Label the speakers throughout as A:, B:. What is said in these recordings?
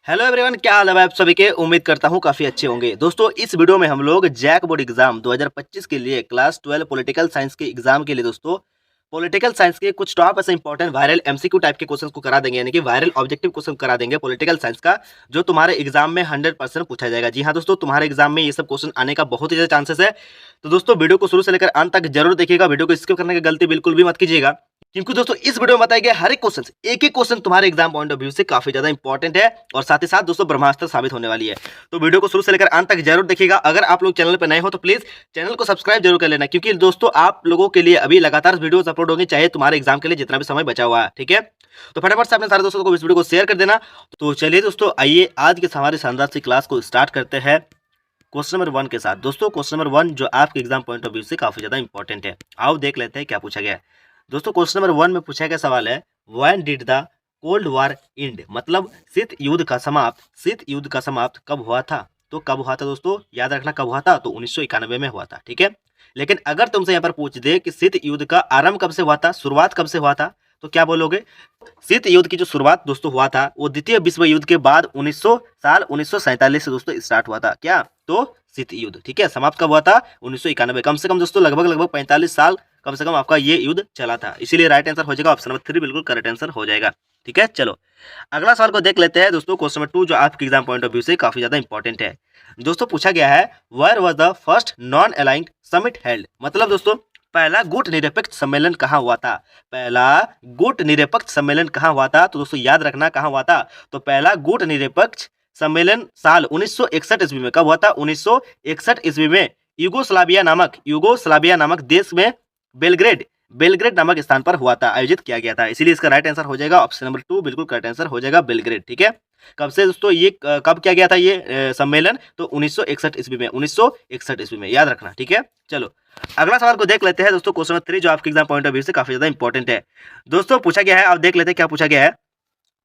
A: Hello everyone, क्या हाल है आप सभी के। उम्मीद करता हूँ काफ़ी अच्छे होंगे। दोस्तों इस वीडियो में हम लोग जैक बोर्ड एग्जाम 2025 के लिए क्लास 12 पॉलिटिकल साइंस के एग्जाम के लिए दोस्तों पॉलिटिकल साइंस के कुछ टॉप ऐसे इंपॉर्टेंट वायरल एमसीक्यू टाइप के क्वेश्चंस को करा देंगे, यानी कि वायरल ऑब्जेक्टिव क्वेश्चन करा देंगे पॉलिटिकल साइंस का, जो तुम्हारे एग्जाम में 100% पूछा जाएगा। जी हाँ दोस्तों, तुम्हारे एग्जाम में ये सब क्वेश्चन आने का बहुत ही ज़्यादा चांसेस है। तो दोस्तों वीडियो को शुरू से लेकर अंत तक जरूर देखिएगा। वीडियो को स्किप करने की गलती बिल्कुल भी मत कीजिएगा, क्योंकि दोस्तों इस वीडियो में बताए गए हर एक क्वेश्चन, एक एक क्वेश्चन तुम्हारे एग्जाम पॉइंट ऑफ व्यू से काफी ज्यादा इंपॉर्टेंट है और साथ ही साथ दोस्तों ब्रह्मास्त्र साबित होने वाली है। तो वीडियो को शुरू से लेकर अंत तक जरूर देखिएगा। अगर आप लोग चैनल पर नए हो तो प्लीज चैनल को सब्सक्राइब जरूर कर लेना, क्योंकि दोस्तों आप लोगों के लिए अभी लगातार वीडियोस अपलोड होंगे, चाहे तुम्हारे एग्जाम के लिए जितना भी समय बचा हुआ है। ठीक है, तो फटाफट से अपने सारे दोस्तों को इस वीडियो को शेयर कर देना। तो चलिए दोस्तों, आइए आज के हमारे शानदार सी क्लास को स्टार्ट करते हैं क्वेश्चन नंबर 1 के साथ। दोस्तों क्वेश्चन नंबर 1 जो आपके एग्जाम पॉइंट ऑफ व्यू से काफी ज्यादा इंपॉर्टेंट है। आओ देख लेते हैं क्या पूछा गया है। दोस्तों क्वेश्चन नंबर 1 में पूछा गया सवाल है, when did the cold war and, मतलब शीत युद्ध का समाप्त कब हुआ था। तो कब हुआ था दोस्तों, याद रखना कब हुआ था, तो 1991 में हुआ था। ठीक है, लेकिन अगर तुमसे यहाँ पर पूछ दे कि शीत युद्ध का आरंभ कब से हुआ था, शुरुआत कब से हुआ था, तो क्या बोलोगे। शीत युद्ध की जो शुरुआत दोस्तों हुआ था वो द्वितीय विश्व युद्ध के बाद 1947 से दोस्तों स्टार्ट हुआ था। क्या, तो शीत युद्ध। ठीक है, समाप्त कब हुआ था, 1991। कम से कम दोस्तों लगभग 45 साल कम से कम आपका ये युद्ध चला था। इसीलिए राइट आंसर हो जाएगा ऑप्शन नंबर 3, बिल्कुल करेक्ट आंसर हो जाएगा। ठीक है, चलो अगला सवाल को देख लेते हैं दोस्तों। क्वेश्चन नंबर 2 जो आपके एग्जाम पॉइंट ऑफ व्यू से काफी ज्यादा इंपॉर्टेंट है। दोस्तों पूछा गया है, where was the first non aligned summit held, मतलब दोस्तों पहला गुट निरपेक्ष सम्मेलन कहाँ हुआ था। पहला गुट निरपेक्ष सम्मेलन कहाँ हुआ था, तो दोस्तों याद रखना कहाँ हुआ था। तो पहला गुट निरपेक्ष सम्मेलन साल 1961 ईस्वी में कब हुआ था, 1961 ईस्वी में यूगोस्लाविया नामक देश में बेलग्रेड नामक स्थान पर हुआ था, आयोजित किया गया था। इसीलिए इसका राइट आंसर हो जाएगा ऑप्शन नंबर 2, बिल्कुल करेक्ट आंसर हो जाएगा बेलग्रेड। ठीक है, कब से दोस्तों ये कब किया गया था ये सम्मेलन, तो 1961 ईस्वी में, 1961 ईस्वी में, याद रखना। ठीक है, चलो अगला सवाल को देख लेते हैं दोस्तों। क्वेश्चन नंबर 3 जो आपके एग्जाम पॉइंट ऑफ व्यू से काफी ज्यादा इंपॉर्टेंट है। दोस्तों पूछा गया है, आप देख लेते हैं क्या पूछा गया है।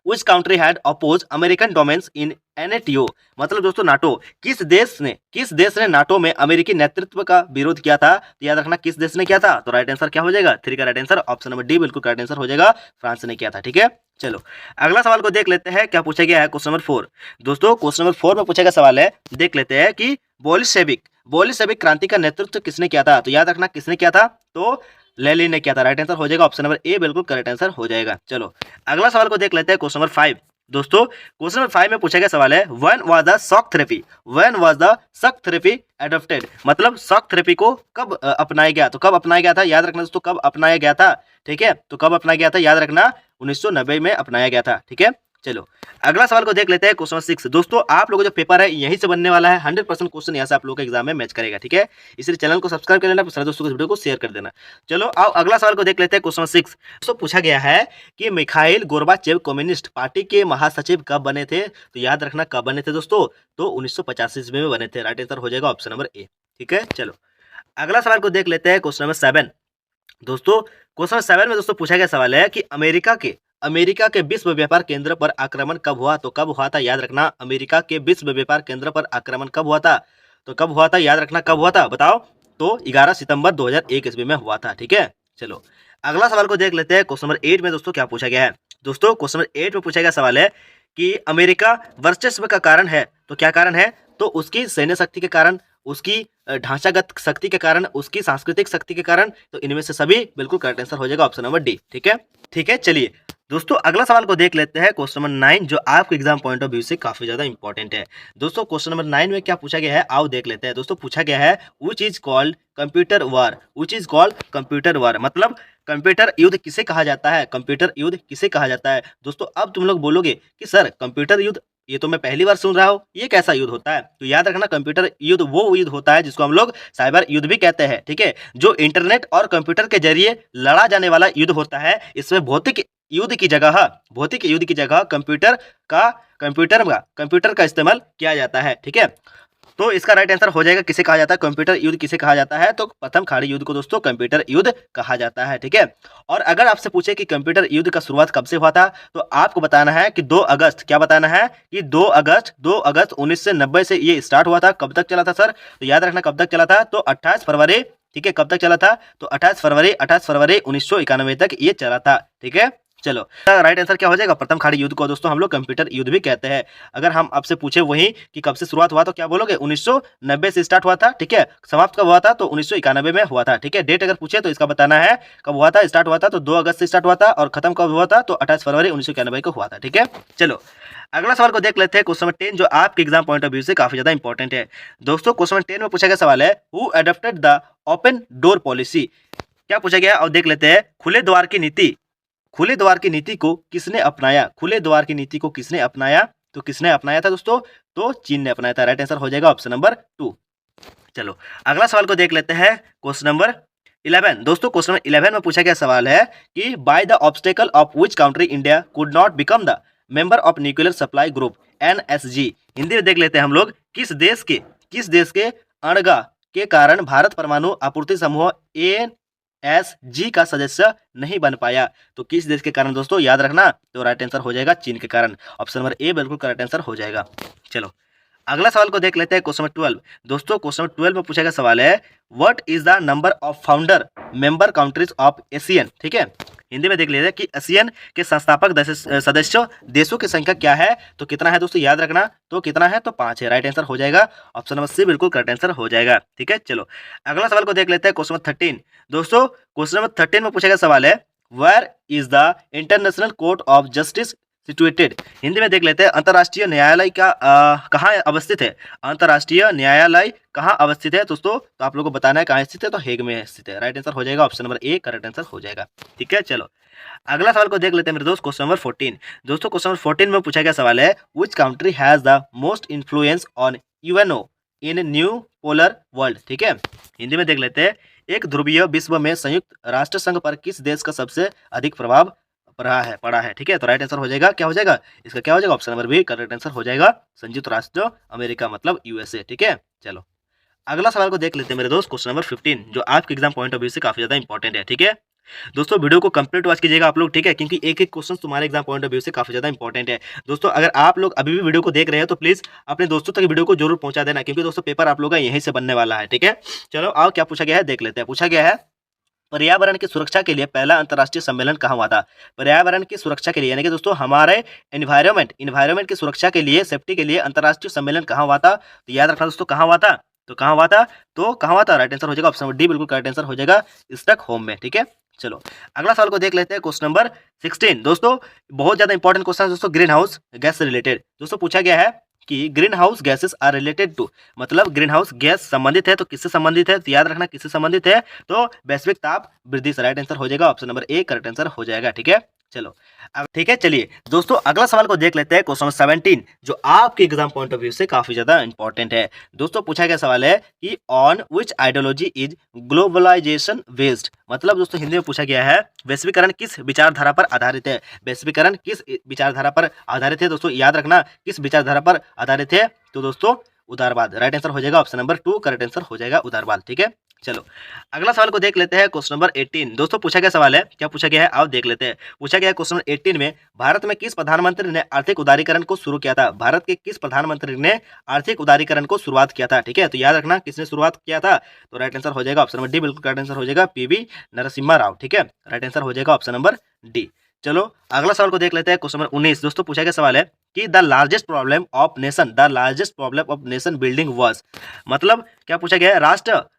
A: Which country had opposed American dominance in NATO, मतलब दोस्तों नाटो, किस देश ने नाटो में अमेरिकी नेतृत्व का विरोध किया था। तो याद रखना किस देश ने किया था, तो राइट आंसर क्या हो जाएगा, 3 का right answer option number D, बिल्कुल करेक्ट आंसर हो जाएगा, फ्रांस ने किया था। ठीक है, चलो अगला सवाल को देख लेते हैं क्या पूछा गया है। क्वेश्चन नंबर 4 दोस्तों, क्वेश्चन नंबर 4 में पूछा गया सवाल है, देख लेते हैं कि बोल्शेविक क्रांति का नेतृत्व किसने किया था। तो याद रखना किसने किया था, तो लेनिन ने किया था। राइट आंसर हो जाएगा ऑप्शन नंबर ए, बिल्कुल करेक्ट आंसर हो जाएगा। चलो अगला सवाल को देख लेते हैं। क्वेश्चन नंबर 5 दोस्तों, क्वेश्चन नंबर 5 में पूछा गया सवाल है, when was the shock therapy adopted, मतलब शॉक थेरेपी को कब अपनाया गया। तो कब अपनाया गया था, याद रखना दोस्तों कब अपनाया गया था। ठीक है, तो कब अपनाया गया था, याद रखना 1990 में अपनाया गया था। ठीक है, चलो अगला सवाल को देख लेते हैं। क्वेश्चन 6 दोस्तों, आप लोगों जो पेपर है यहीं से बनने वाला है, 100% क्वेश्चन यहाँ से आप लोगों के एग्जाम में मैच करेगा। ठीक है, इसलिए चैनल को सब्सक्राइब कर लेना, सारे दोस्तों को इस वीडियो को शेयर कर देना। चलो आओ अगला सवाल को देख लेते हैं। क्वेश्चन 6 दोस्तों पूछा गया है कि मिखाइल गोर्बाचेव कम्युनिस्ट पार्टी के महासचिव कब बने थे। तो याद रखना कब बने थे दोस्तों, तो 1985 ईस्वी में बने थे। राइट आंसर हो जाएगा ऑप्शन नंबर ए। ठीक है, चलो अगला सवाल को देख लेते हैं। क्वेश्चन नंबर 7 दोस्तों, क्वेश्चन 7 में दोस्तों पूछा गया सवाल है कि अमेरिका के विश्व व्यापार केंद्र पर आक्रमण कब हुआ। तो कब हुआ था, याद रखना अमेरिका के विश्व व्यापार केंद्र पर आक्रमण कब हुआ था। तो कब हुआ था, याद रखना कब हुआ था, बताओ। तो 11 सितंबर 2001 ईस्वी में हुआ था। ठीक है, चलो अगला सवाल को देख लेते हैं। क्वेश्चन नंबर 8 में दोस्तों क्या पूछा गया है। दोस्तों क्वेश्चन नंबर 8 में पूछा गया सवाल है कि अमेरिका वर्चस्व का कारण है। तो क्या कारण है, तो उसकी सैन्य शक्ति के कारण, उसकी ढांचागत शक्ति के कारण, उसकी सांस्कृतिक शक्ति के कारण। तो इनमें से सभी, बिल्कुल करेक्ट आंसर हो जाएगा ऑप्शन नंबर डी। ठीक है, चलिए दोस्तों अगला सवाल को देख लेते हैं। क्वेश्चन नंबर 9 जो आपके एग्जाम पॉइंट ऑफ व्यू से काफी ज्यादा इंपॉर्टेंट है। दोस्तों क्वेश्चन नंबर 9 में क्या पूछा गया है, आओ देख लेते हैं। दोस्तों पूछा गया है, which is called computer war, मतलब कंप्यूटर युद्ध किसे कहा जाता है। कंप्यूटर युद्ध किसे कहा जाता है। दोस्तों अब तुम लोग बोलोगे कि सर कंप्यूटर युद्ध, ये तो मैं पहली बार सुन रहा हूँ, ये कैसा युद्ध होता है। तो याद रखना कंप्यूटर युद्ध वो युद्ध होता है जिसको हम लोग साइबर युद्ध भी कहते हैं। ठीक है, जो इंटरनेट और कंप्यूटर के जरिए लड़ा जाने वाला युद्ध होता है। इसमें भौतिक युद्ध की जगह कंप्यूटर का इस्तेमाल किया जाता है। ठीक है, तो इसका राइट आंसर हो जाएगा किसे कहा जाता है, कंप्यूटर युद्ध किसे कहा जाता है। तो प्रथम खाड़ी युद्ध को दोस्तों कंप्यूटर युद्ध कहा जाता है। ठीक है, और अगर आपसे पूछे कि कंप्यूटर युद्ध का शुरुआत कब से हुआ था, तो आपको बताना है कि 2 अगस्त, क्या बताना है कि 2 अगस्त 1990 से ये स्टार्ट हुआ था। कब तक चला था सर, तो याद रखना कब तक चला था, तो 28 फरवरी। ठीक है, कब तक चला था, तो 28 फरवरी 1991 तक ये चला था। ठीक है, चलो राइट आंसर क्या हो जाएगा, प्रथम खाड़ी युद्ध को दोस्तों हम लोग कंप्यूटर युद्ध भी कहते हैं। अगर हम आपसे पूछे वही कि कब से शुरुआत हुआ तो क्या बोलोगे, 1990 से स्टार्ट हुआ था, ठीक है। समाप्त कब हुआ था तो 1991 में हुआ था, ठीक है। डेट अगर पूछे तो इसका बताना है कब हुआ था। स्टार्ट हुआ था तो 2 अगस्त से स्टार्ट हुआ था और खत्म कब हुआ था तो 28 फरवरी 1991 को हुआ था, ठीक है। चलो अगला सवाल को देख लेते हैं, क्वेश्चन नंबर 10 जो आपके एग्जाम पॉइंट ऑफ व्यू से काफी ज्यादा इंपॉर्टेंट है। दोस्तों क्वेश्चन नंबर 10 में पूछा गया सवाल है, who adopted the open door policy. क्या पूछा गया और देख लेते हैं, खुले द्वार की नीति, खुले द्वार की नीति को किसने अपनाया, खुले द्वार की नीति को किसने अपनाया, तो किसने अपनाया था दोस्तों, तो चीन ने अपनाया था। राइट आंसर हो जाएगा ऑप्शन नंबर 2। चलो अगला सवाल को देख लेते हैं, क्वेश्चन नंबर 11। दोस्तों क्वेश्चन नंबर 11 में पूछा गया सवाल है कि by the obstacle of which country India could not become the member of nuclear supply group NSG। Hindi में देख लेते हैं हम लोग, किस देश के अणगा के कारण भारत परमाणु आपूर्ति समूह NSG का सदस्य नहीं बन पाया। तो किस देश के कारण दोस्तों, याद रखना, तो राइट आंसर हो जाएगा चीन के कारण। ऑप्शन नंबर ए बिल्कुल करेक्ट आंसर हो जाएगा। चलो अगला सवाल को देख लेते हैं, क्वेश्चन नंबर 12। दोस्तों क्वेश्चन नंबर 12 में पूछा गया सवाल है, what is the number of founder member countries of Asian, ठीक है। हिंदी में देख लेते हैं कि एशियन के संस्थापक सदस्य देशों की संख्या क्या है, तो कितना है दोस्तों, याद रखना, तो कितना है तो 5 है। राइट आंसर हो जाएगा ऑप्शन नंबर सी बिल्कुल करेक्ट आंसर हो जाएगा, ठीक है। चलो अगला सवाल को देख लेते हैं, क्वेश्चन नंबर 13। दोस्तों क्वेश्चन नंबर 13 में पूछा गया सवाल है, where is the International Court of Justice situated. Hindi में देख लेते हैं, अंतर्राष्ट्रीय न्यायालय का कहाँ अवस्थित है, अंतर्राष्ट्रीय न्यायालय कहाँ अवस्थित है दोस्तों, तो आप लोगों को बताना है कहाँ स्थित है, तो हेग में स्थित है। राइट आंसर हो जाएगा option number A correct answer हो जाएगा, ठीक है। चलो अगला सवाल को देख लेते हैं मेरे दोस्त, क्वेश्चन नंबर 14। दोस्तों क्वेश्चन नंबर 14 में पूछा गया सवाल है, which country has the most influence on UNO in new polar world, ठीक है। हिंदी में देख लेते हैं, एक ध्रुवीय विश्व में संयुक्त राष्ट्र संघ पर किस देश का सबसे अधिक प्रभाव पड़ा है, ठीक है। तो राइट आंसर हो जाएगा, क्या हो जाएगा इसका, क्या हो जाएगा option number B correct answer हो जाएगा, संयुक्त राष्ट्र अमेरिका मतलब USA, ठीक है। चलो अगला सवाल को देख लेते हैं मेरे दोस्त, क्वेश्चन नंबर 15 जो आपके एग्जाम पॉइंट ऑफ व्यू से काफी ज्यादा इंपॉर्टेंट है, ठीक है। दोस्तों वीडियो को कंप्लीट वॉच कीजिएगा आप लोग, ठीक है, क्योंकि एक एक क्वेश्चन तुम्हारे एग्जाम पॉइंट ऑफ व्यू से काफी ज्यादा इंपॉर्टेंट है। दोस्तों अगर आप लोग अभी भी वीडियो को देख रहे हैं तो प्लीज अपने दोस्तों तक वीडियो को जरूर पहुंचा देना, क्योंकि दोस्तों पेपर आप लोग का यहीं से बनने वाला है, ठीक है। चलो आओ क्या पूछा गया है देख लेते हैं। पूछा गया है, पर्यावरण की सुरक्षा के लिए पहला अंतर्राष्ट्रीय सम्मेलन कहाँ हुआ था। पर्यावरण की सुरक्षा के लिए यानी कि दोस्तों हमारे एनवायरमेंट की सुरक्षा के लिए, सेफ्टी के लिए अंतर्राष्ट्रीय सम्मेलन कहाँ हुआ था, तो याद रखना दोस्तों कहाँ हुआ था, तो कहाँ हुआ था, तो कहाँ हुआ था। राइट आंसर हो जाएगा ऑप्शन नंबर डी बिल्कुल करेक्ट आंसर हो जाएगा, स्टॉकहोम में, ठीक है। चलो अगला सवाल को देख लेते हैं, क्वेश्चन नंबर 16। दोस्तों बहुत ज्यादा इंपॉर्टेंट क्वेश्चन है दोस्तों, ग्रीन हाउस गैस से रिलेटेड। दोस्तों पूछा गया है कि green house gases are related to, मतलब ग्रीन हाउस गैस संबंधित है तो किससे संबंधित है, तो याद रखना किससे संबंधित है, तो वैश्विक ताप वृद्धि से। राइट आंसर हो जाएगा option number A correct answer हो जाएगा, ठीक है। चलो ठीक है, चलिए दोस्तों अगला सवाल को देख लेते हैं, क्वेश्चन नंबर 17 जो आपके एग्जाम पॉइंट ऑफ व्यू से काफी ज्यादा इंपॉर्टेंट है। दोस्तों पूछा गया सवाल है कि on which ideology is globalization based, मतलब दोस्तों हिंदी में पूछा गया है, वैश्वीकरण किस विचारधारा पर आधारित है, वैश्वीकरण किस विचारधारा पर आधारित है। दोस्तों याद रखना किस विचारधारा पर आधारित है, तो दोस्तों उदारवाद। राइट आंसर हो जाएगा ऑप्शन नंबर 2 करेक्ट आंसर हो जाएगा उदारवाद, ठीक है। चलो अगला सवाल को देख लेते हैं, क्वेश्चन नंबर 18। दोस्तों पूछा गया सवाल है, क्या पूछा गया है आओ देख लेते हैं। पूछा गया है क्वेश्चन नंबर 18 में, भारत में किस प्रधानमंत्री ने आर्थिक उदारीकरण को शुरू किया था, भारत के किस प्रधानमंत्री ने आर्थिक उदारीकरण को शुरुआत किया था, ठीक है। तो याद रखना किसने शुरुआत किया था, तो राइट आंसर हो जाएगा ऑप्शन नंबर डी बिल्कुल करेक्ट आंसर हो जाएगा, PV नरसिम्हा राव, ठीक है। राइट आंसर हो जाएगा ऑप्शन नंबर डी। चलो अगला सवाल को देख लेते हैं, क्वेश्चन नंबर 19। दोस्तों पूछा गया सवाल है कि the largest problem of nation building was, मतलब क्या पूछा गया है,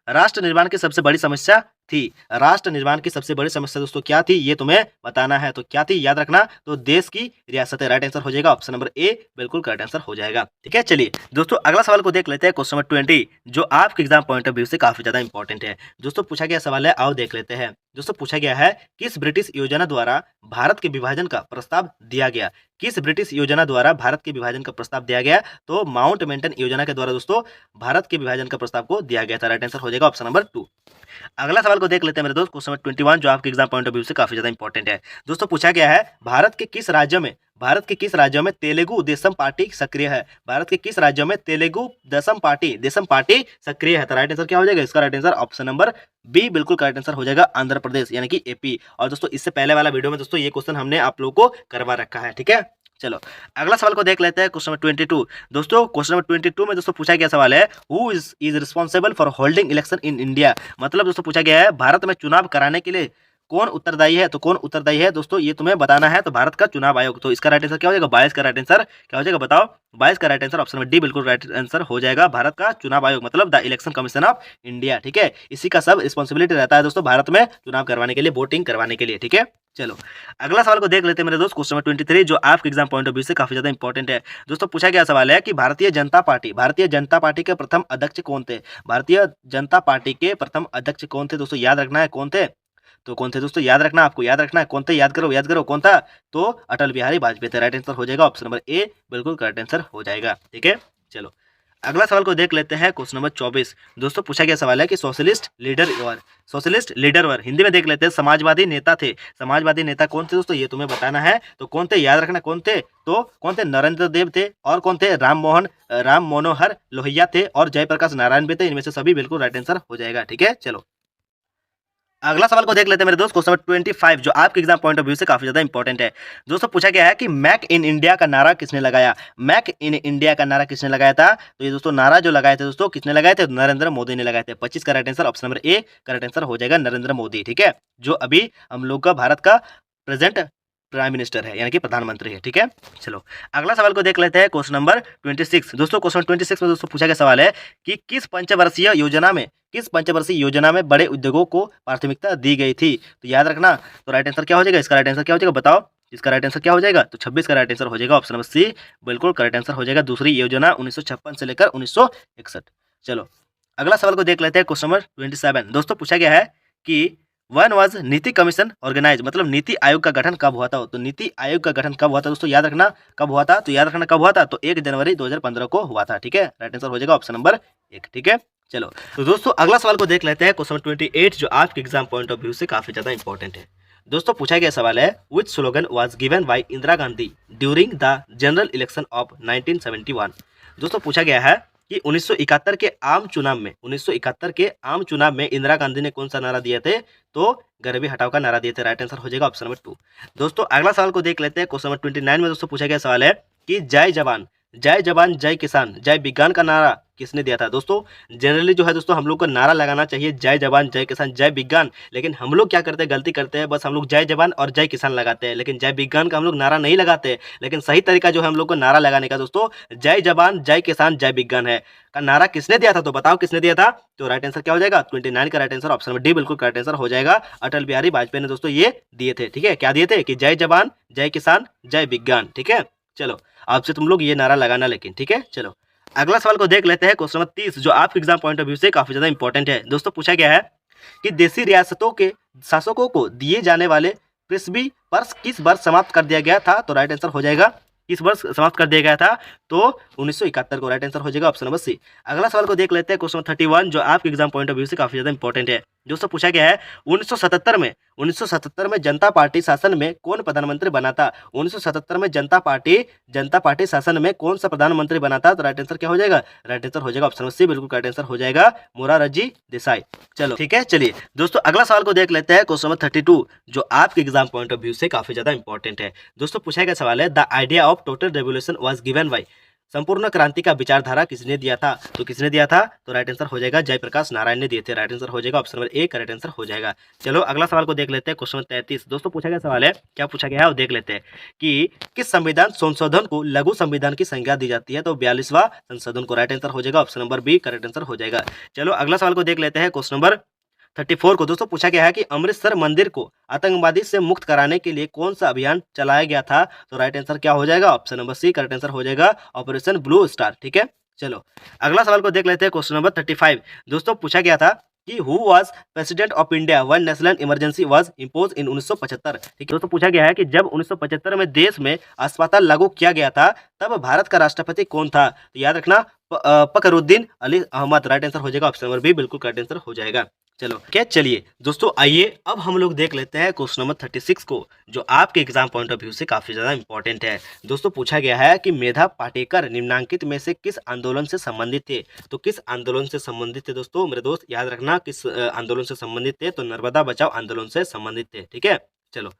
A: राष्ट्र निर्माण की सबसे बड़ी समस्या थी, राष्ट्र निर्माण की सबसे बड़ी समस्या दोस्तों क्या थी, ये तुम्हें बताना है, तो क्या थी याद रखना, तो देश की रियासत है। राइट आंसर हो जाएगा ऑप्शन नंबर ए बिल्कुल करेक्ट आंसर हो जाएगा, ठीक है। चलिए दोस्तों अगला सवाल को देख लेते हैं, क्वेश्चन नंबर 20 जो आपके एग्जाम पॉइंट ऑफ व्यू से काफी ज्यादा इंपॉर्टेंट है। दोस्तों पूछा गया सवाल है आओ देख लेते हैं। दोस्तों पूछा गया है, किस ब्रिटिश योजना द्वारा भारत के विभाजन का प्रस्ताव दिया गया, किस ब्रिटिश योजना द्वारा भारत के विभाजन का प्रस्ताव दिया गया, तो माउंट बेटन योजना के द्वारा दोस्तों भारत के विभाजन का प्रस्ताव को दिया गया था। राइट आंसर हो जाएगा ऑप्शन नंबर 2। अगला सवाल को देख लेते हैं मेरे दोस्त, क्वेश्चन नंबर 21 जो आपके एग्जाम पॉइंट ऑफ व्यू से काफी ज्यादा इंपॉर्टेंट है। दोस्तों पूछा गया है, भारत के किस राज्यों में तेलुगु देशम पार्टी सक्रिय है, भारत के किस राज्यों में तेलुगु देशम पार्टी सक्रिय है, तो राइट आंसर क्या हो जाएगा इसका, right answer option number B बिल्कुल करेक्ट आंसर हो जाएगा, आंध्र प्रदेश यानी कि AP। और दोस्तों इससे पहले वाला वीडियो में दोस्तों ये क्वेश्चन हमने आप लोगों को करवा रखा है, ठीक है। चलो अगला सवाल को देख लेते हैं, क्वेश्चन नंबर 22। दोस्तों क्वेश्चन नंबर 22 में दोस्तों पूछा गया सवाल है, who is responsible for holding election in India, मतलब दोस्तों पूछा गया है भारत में चुनाव कराने के लिए कौन उत्तरदायी है? तो कौन उत्तरदायी है दोस्तों ये तुम्हें बताना है। तो भारत का चुनाव आयोग। तो इसका राइट आंसर क्या हो जाएगा? 22 का राइट आंसर क्या हो जाएगा बताओ? 22 का right answer option number D बिल्कुल राइट आंसर हो जाएगा। भारत का चुनाव आयोग मतलब the election commission of India. ठीक है, इसी का सब रिस्पॉन्सिबिलिटी रहता है दोस्तों भारत में चुनाव करवाने के लिए, वोटिंग करवाने के लिए। ठीक है, चलो अगला सवाल को देख लेते हैं मेरे दोस्त। क्वेश्चन नंबर 23 जो आपके एग्जाम पॉइंट ऑफ व्यू से काफी ज्यादा इंपॉर्टेंट है। दोस्तों पूछा गया सवाल है कि भारतीय जनता पार्टी के प्रथम अध्यक्ष कौन थे? भारतीय जनता पार्टी के प्रथम अध्यक्ष कौन थे दोस्तों? याद रखना है कौन थे। तो कौन थे दोस्तों? याद रखना, आपको याद रखना है कौन थे। याद करो कौन था? तो अटल बिहारी वाजपेयी थे। राइट आंसर हो जाएगा ऑप्शन नंबर ए बिल्कुल करेक्ट आंसर हो जाएगा। ठीक है, चलो अगला सवाल को देख लेते हैं। क्वेश्चन नंबर 24 दोस्तों पूछा गया सवाल है कि सोशलिस्ट लीडर वर हिंदी में देख लेते हैं। समाजवादी नेता थे, समाजवादी नेता कौन थे दोस्तों? ये तुम्हें बताना है। तो कौन थे? याद रखना कौन थे। तो कौन थे? नरेंद्र देव थे। और कौन थे? राम मनोहर लोहिया थे और जयप्रकाश नारायण भी थे। इनमें से सभी बिल्कुल राइट आंसर हो जाएगा। ठीक है, चलो अगला सवाल को देख लेते हैं मेरे दोस्त। क्वेश्चन नंबर 25 जो आपके एग्जाम पॉइंट ऑफ व्यू से काफी ज्यादा इंपॉर्टेंट है। दोस्तों पूछा गया है कि मेक इन इंडिया का नारा किसने लगाया? मेक इन इंडिया का नारा किसने लगाया था? तो ये दोस्तों नारा जो लगाए थे दोस्तों किसने लगाए थे? नरेंद्र मोदी ने लगाए थे। 25 का right answer option number A correct answer हो जाएगा, नरेंद्र मोदी। ठीक है, जो अभी हम लोग का भारत का प्रेजेंट प्राइम मिनिस्टर है यानी कि प्रधानमंत्री है। ठीक है, चलो अगला सवाल को देख लेते हैं। क्वेश्चन नंबर 26 दोस्तों क्वेश्चन 26 में दोस्तों पूछा गया सवाल है कि किस पंचवर्षीय योजना में बड़े उद्योगों को प्राथमिकता दी गई थी? तो याद रखना। तो राइट आंसर क्या हो जाएगा? इसका राइट आंसर क्या हो जाएगा बताओ? इसका राइट आंसर क्या हो जाएगा? तो 26 का राइट आंसर हो जाएगा ऑप्शन नंबर सी बिल्कुल करेक्ट आंसर हो जाएगा। दूसरी योजना 1956 से लेकर 1961। चलो अगला सवाल को देख लेते हैं। क्वेश्चन नंबर 27 दोस्तों पूछा गया है कि वन वाज नीति कमीशन ऑर्गेनाइज मतलब नीति आयोग का गठन कब हुआ था? तो नीति आयोग का गठन कब हुआ था दोस्तों? याद रखना कब हुआ था। तो याद रखना कब हुआ था? तो 1 जनवरी 2015 को हुआ था। ठीक है, राइट आंसर हो जाएगा ऑप्शन नंबर 1। ठीक है, चलो तो दोस्तों अगला सवाल को देख लेते हैं। क्वेश्चन 28 जो आपके एग्जाम पॉइंट ऑफ व्यू से काफी ज्यादा इंपॉर्टेंट है। दोस्तों पूछा गया सवाल है which slogan was given by Indira Gandhi during the general election of 1971। दोस्तों पूछा गया है कि 1971 के आम चुनाव में इंदिरा गांधी ने कौन सा नारा दिए थे? तो गरीबी हटाओ का नारा दिए थे। राइट आंसर हो जाएगा ऑप्शन नंबर 2। दोस्तों अगला सवाल को देख लेते हैं। क्वेश्चन नंबर 29 में दोस्तों पूछा गया सवाल है कि जय जवान जय किसान जय विज्ञान का नारा किसने दिया था? दोस्तों जनरली जो है दोस्तों हम लोग को नारा लगाना चाहिए जय जवान जय किसान जय विज्ञान, लेकिन हम लोग क्या करते हैं गलती करते हैं, बस हम लोग जय जवान और जय किसान लगाते हैं, लेकिन जय विज्ञान का हम लोग नारा नहीं लगाते। लेकिन सही तरीका जो है हम लोग को नारा लगाने का दोस्तों जय जवान जय किसान जय विज्ञान है का नारा किसने दिया था? तो बताओ किसने दिया था? तो राइट आंसर क्या हो जाएगा? 29 का right answer option number D बिल्कुल करेक्ट आंसर हो जाएगा। अटल बिहारी वाजपेयी ने दोस्तों ये दिए थे। ठीक है, क्या दिए थे? कि जय जवान जय किसान जय विज्ञान। ठीक है, चलो आपसे तुम लोग ये नारा लगाना लेकिन। ठीक है, चलो अगला सवाल को देख लेते हैं। क्वेश्चन नंबर 30 जो आपके एग्जाम पॉइंट ऑफ व्यू से काफी ज्यादा इंपॉर्टेंट है। दोस्तों पूछा गया है कि देशी रियासतों के शासकों को दिए जाने वाले प्रिस्बी पर्स किस वर्ष समाप्त कर दिया गया था? तो राइट आंसर हो जाएगा किस वर्ष समाप्त कर दिया गया था? तो 1971 को। राइट आंसर हो जाएगा ऑप्शन नंबर सी। अगला सवाल को देख लेते हैं। क्वेश्चन 31 जो आपके एग्जाम पॉइंट ऑफ व्यू से काफी ज्यादा इंपॉर्टेंट है। दोस्तों पूछा गया है 1977 में जनता पार्टी शासन में कौन प्रधानमंत्री बना था? 1977 में जनता पार्टी शासन में कौन सा प्रधानमंत्री बना था? तो राइट आंसर क्या हो जाएगा? राइट आंसर हो जाएगा ऑप्शन नंबर सी बिल्कुल करेक्ट आंसर हो जाएगा, मोरारजी देसाई। चलो ठीक है, चलिए दोस्तों अगला सवाल को देख लेते हैं। क्वेश्चन नंबर 32 जो आपके एग्जाम पॉइंट ऑफ व्यू से काफी ज्यादा इंपॉर्टेंट है। दोस्तों पूछा गया सवाल है the idea of total revolution was given bye संपूर्ण क्रांति का विचारधारा किसने दिया था? तो किसने दिया था? तो राइट आंसर हो जाएगा जयप्रकाश नारायण ने दिए थे। राइट आंसर हो जाएगा option number A correct answer हो जाएगा। चलो अगला सवाल को देख लेते हैं। क्वेश्चन 33 दोस्तों पूछा गया सवाल है, क्या पूछा गया है वो देख लेते हैं कि किस संविधान संशोधन को लघु संविधान की संज्ञा दी जाती है? तो 42वां संशोधन को। राइट आंसर हो जाएगा option number B correct answer हो जाएगा। चलो अगला सवाल को देख लेते हैं। क्वेश्चन नंबर 34 को दोस्तों पूछा गया है कि अमृतसर मंदिर को आतंकवादी से मुक्त कराने के लिए कौन सा अभियान चलाया गया था? तो राइट आंसर क्या हो जाएगा? Option number C correct answer हो जाएगा, ऑपरेशन ब्लू स्टार। ठीक है, चलो अगला सवाल को देख लेते हैं। क्वेश्चन नंबर 35 दोस्तों पूछा गया था कि who was president of India when national emergency was impose इन 1975। ठीक है, दोस्तों पूछा गया है कि जब 1975 में देश में अस्पताल लागू किया गया था तब भारत का राष्ट्रपति कौन था? तो याद रखना फखरुद्दीन अली अहमद। राइट आंसर हो जाएगा ऑप्शन नंबर बी बिल्कुल करेक्ट आंसर हो जाएगा। चलो क्या, चलिए दोस्तों आइए अब हम लोग देख लेते हैं क्वेश्चन नंबर 36 को जो आपके एग्जाम पॉइंट ऑफ व्यू से काफी ज्यादा इंपॉर्टेंट है। दोस्तों पूछा गया है कि मेधा पाटेकर निम्नांकित में से किस आंदोलन से संबंधित थे? तो किस आंदोलन से संबंधित थे दोस्तों? मेरे दोस्त याद रखना किस आंदोलन से संबंधित थे? तो नर्मदा बचाओ आंदोलन से संबंधित थे। ठीक है, चलो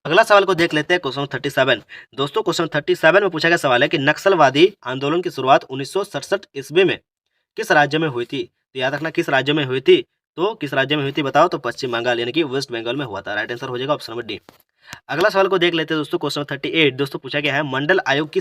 A: अगला सवाल को देख लेते हैं। क्वेश्चन 37 दोस्तों क्वेश्चन 37 में पूछा गया सवाल है कि नक्सलवादी आंदोलन की शुरुआत 1967 ईस्वी में किस राज्य में हुई थी? तो याद रखना किस राज्य में हुई थी? तो किस राज्य में हुई थी बताओ? तो पश्चिम बंगाल यानी कि वेस्ट बंगाल में हुआ था। राइट आंसर हो जाएगा ऑप्शन नंबर डी। अगला सवाल को देख लेते हैं दोस्तों, क्वेश्चन 38 दोस्तों पूछा गया है मंडल आयोग की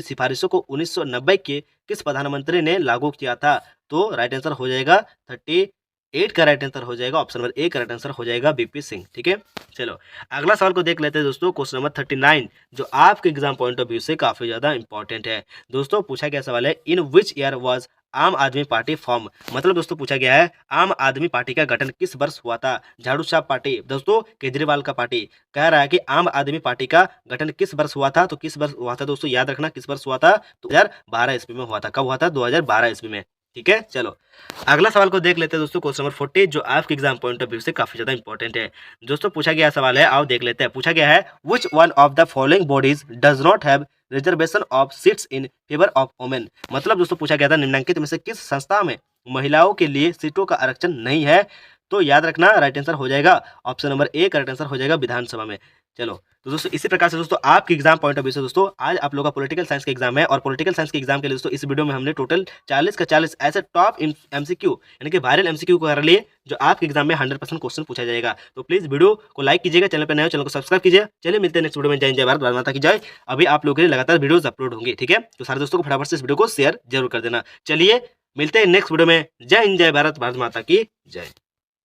A: सिफारिशों को 1990 के किस प्रधानमंत्री ने लागू किया था? तो राइट आंसर हो जाएगा 38 का राइट आंसर हो जाएगा ऑप्शन नंबर ए का राइट आंसर हो जाएगा बीपी सिंह। ठीक है, चलो अगला सवाल को देख लेते हैं दोस्तों, क्वेश्चन नंबर 39 जो आपके एग्जाम पॉइंट ऑफ व्यू से काफी ज्यादा इंपॉर्टेंट है। दोस्तों पूछा गया सवाल है इन विच ईयर वाज आम आदमी पार्टी फॉर्म, मतलब दोस्तों पूछा गया है आम आदमी पार्टी का गठन किस वर्ष हुआ था? झाड़ू छाप पार्टी, दोस्तों केजरीवाल का पार्टी कह रहा है कि आम आदमी पार्टी का गठन किस वर्ष हुआ था? तो किस वर्ष हुआ था दोस्तों, याद रखना किस वर्ष हुआ था? 2012 ईस्वी में हुआ था। कब हुआ था? 2012 ईस्वी में। ठीक है, चलो अगला सवाल को देख लेते हैं दोस्तों, क्वेश्चन नंबर 40 जो आपके एग्जाम पॉइंट ऑफ व्यू से काफी ज्यादा इंपॉर्टेंट है। दोस्तों पूछा गया सवाल है, आओ देख लेते हैं। पूछा गया है which one of the following bodies does not have reservation of seats in favour of women, मतलब दोस्तों पूछा गया था निम्नलिखित में से किस संस्था में महिलाओं के लिए सीटों का आरक्षण नहीं है? तो याद रखना राइट आंसर हो जाएगा ऑप्शन नंबर ए का राइट आंसर हो जाएगा विधानसभा में। चलो तो दोस्तों इसी प्रकार से दोस्तों आपके एग्जाम पॉइंट ऑफ व्यू से दोस्तों आज आप लोगों का पॉलिटिकल साइंस का एग्जाम है, और पॉलिटिकल साइंस के एग्जाम के लिए दोस्तों इस वीडियो में हमने टोटल 40 का 40 ऐसे टॉप एमसीक्यू यानी कि वायरल एमसीक्यू को कर लिए जो आपके एग्जाम में 100% क्वेश्चन पूछा जाएगा। तो प्लीज वीडियो को लाइक कीजिएगा, चैनल पर नए हो चैनल को सब्सक्राइब कीजिए। चलिए मिलते हैं नेक्स्ट वीडियो में। जय हिंद, जय भारत, भारत माता की जय। अभी आप लोगों के लिए लगातार वीडियोस अपलोड होंगे। ठीक है, तो सारे दोस्तों को फटाफट से इस वीडियो को शेयर जरूर कर देना। चलिए मिलते हैं नेक्स्ट वीडियो में। जय हिंद, जय भारत, भारत माता की जय।